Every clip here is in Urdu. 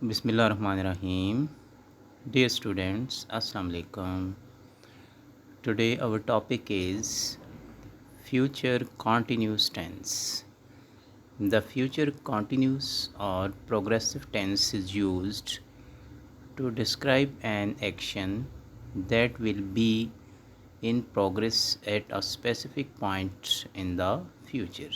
Bismillahirrahmanirrahim. Dear students, Assalamu alaikum. Today our topic is future continuous tense. The future continuous or progressive tense is used to describe an action that will be in progress at a specific point in the future.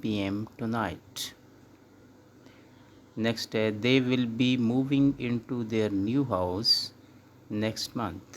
PM tonight. Next, they will be moving into their new house next month.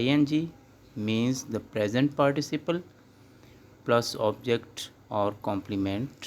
ing means the present participle plus object or complement.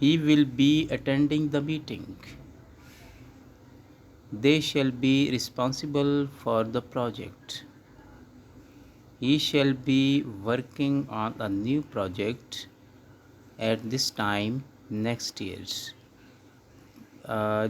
he will be attending the meeting, they shall be responsible for the project, he shall be working on a new project at this time next years.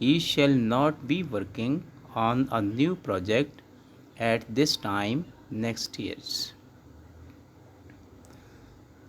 he shall not be working on a new project at this time next years.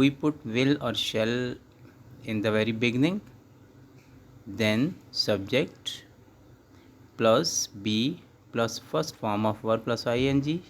we put will or shall in the very beginning, then subject plus be plus first form of verb plus ing,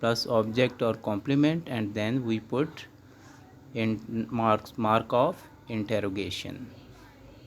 plus object or complement, and then we put in mark of interrogation.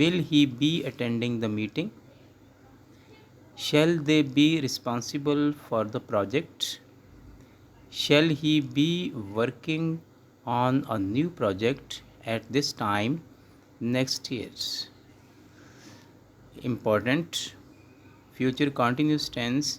will he be attending the meeting, shall they be responsible for the project, shall he be working on a new project at this time next years. Important, future continuous tense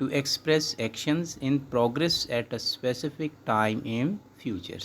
to express actions in progress at a specific time in future.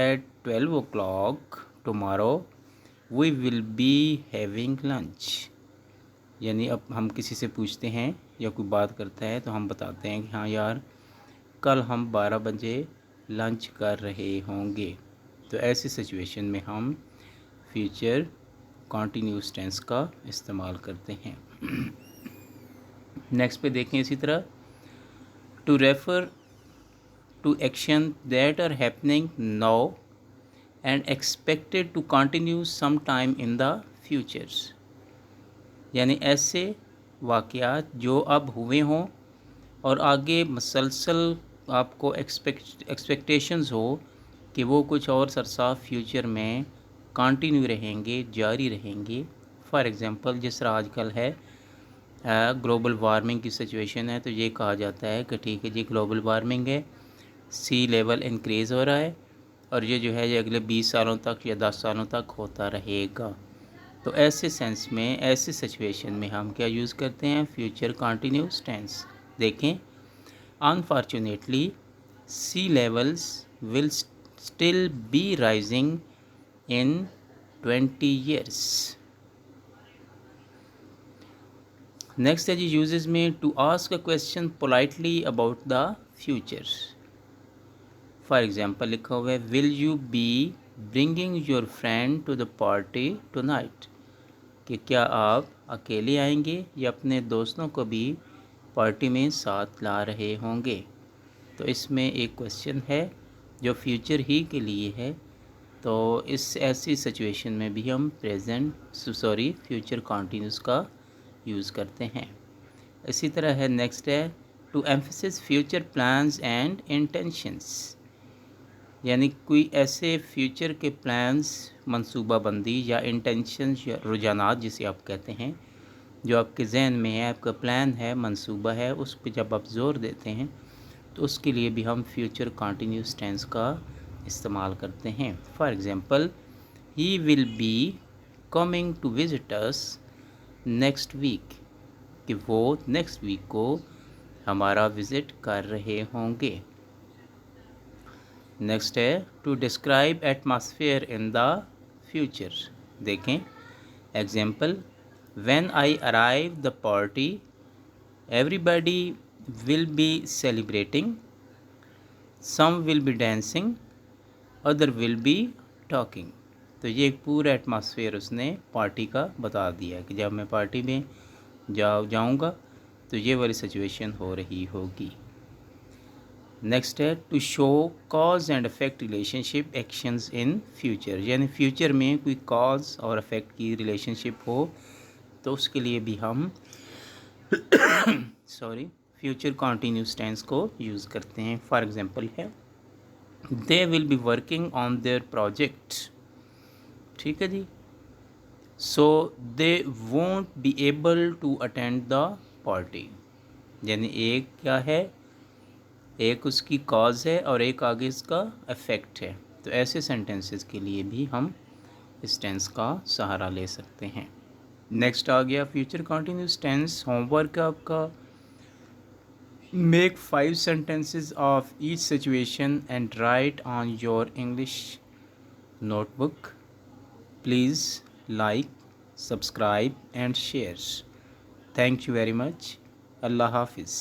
at 12 o'clock tomorrow we will be having lunch, یعنی اب ہم کسی سے پوچھتے ہیں یا کوئی بات کرتا ہے تو ہم بتاتے ہیں کہ ہاں یار کل ہم 12 بجے لنچ کر رہے ہوں گے. تو ایسی سچویشن میں ہم فیوچر کنٹینیوس ٹینس کا استعمال کرتے ہیں. نیکسٹ پہ دیکھیں اسی طرح to refer to action that are happening now and expected to continue some time in the futures. یعنی ایسے واقعات جو اب ہوئے ہوں اور آگے مسلسل آپ کو ایکسپیکٹیشنز ہو کہ وہ کچھ اور عرصہ فیوچر میں کنٹینیو رہیں گے، جاری رہیں گے. فار ایگزامپل جس طرح آج کل ہے گلوبل وارمنگ کی سچویشن ہے، تو یہ کہا جاتا ہے کہ ٹھیک ہے جی گلوبل وارمنگ ہے، سی لیول انکریز ہو رہا ہے اور یہ جو ہے یہ اگلے 20 سالوں تک یا 10 سالوں تک ہوتا رہے گا. تو ایسے سینس میں، ایسے سچویشن میں ہم کیا یوز کرتے ہیں؟ Future continuous tense. دیکھیں unfortunately sea levels will still be rising in 20 years. Next ہے جی یوزز میں to ask a question politely about the future. For example لکھا ہوا ہے will you be bringing your friend to the party tonight, کہ کیا آپ اکیلے آئیں گے یا اپنے دوستوں کو بھی پارٹی میں ساتھ لا رہے ہوں گے. تو اس میں ایک کویسچن ہے جو فیوچر ہی کے لیے ہے، تو اس ایسی سچویشن میں بھی ہم فیوچر کنٹینیوس کا یوز کرتے ہیں. اسی طرح ہے نیکسٹ ہے to emphasis future plans and intentions. یعنی کوئی ایسے فیوچر کے پلانز، منصوبہ بندی یا انٹینشنز یا رجحانات جسے آپ کہتے ہیں، جو آپ کے ذہن میں ہے، آپ کا پلان ہے، منصوبہ ہے، اس پہ جب آپ زور دیتے ہیں تو اس کے لیے بھی ہم فیوچر کنٹینیوس ٹینس کا استعمال کرتے ہیں. For example he will be coming to visit us next week, کہ وہ نیکسٹ ویک کو ہمارا وزٹ کر رہے ہوں گے. نیکسٹ ہے to describe atmosphere in the future. دیکھیں example when I arrive the party everybody will be celebrating, some will be dancing, other will be talking. تو یہ ایک پورا ایٹماسفیئر اس نے پارٹی کا بتا دیا کہ جب میں پارٹی میں جاؤں گا تو یہ والی سچویشن ہو رہی ہوگی. نیکسٹ ہے to show cause and effect relationship actions in future. یعنی فیوچر میں کوئی کاز اور افیکٹ کی ریلیشن شپ ہو تو اس کے لیے بھی ہم فیوچر کنٹینیوس ٹینس کو یوز کرتے ہیں. فار ایگزامپل ہے they will be working on their project. ٹھیک ہے جی. So they won't be able to attend the party. یعنی ایک کیا ہے، ایک اس کی کاز ہے اور ایک آگے اس کا افیکٹ ہے. تو ایسے سینٹینسز کے لیے بھی ہم اس ٹینس کا سہارا لے سکتے ہیں. نیکسٹ آ گیا future continuous tense. Homework آپ کا make 5 sentences of each situation and write on your English notebook. Please like, subscribe and share. Thank you very much. Allah Hafiz.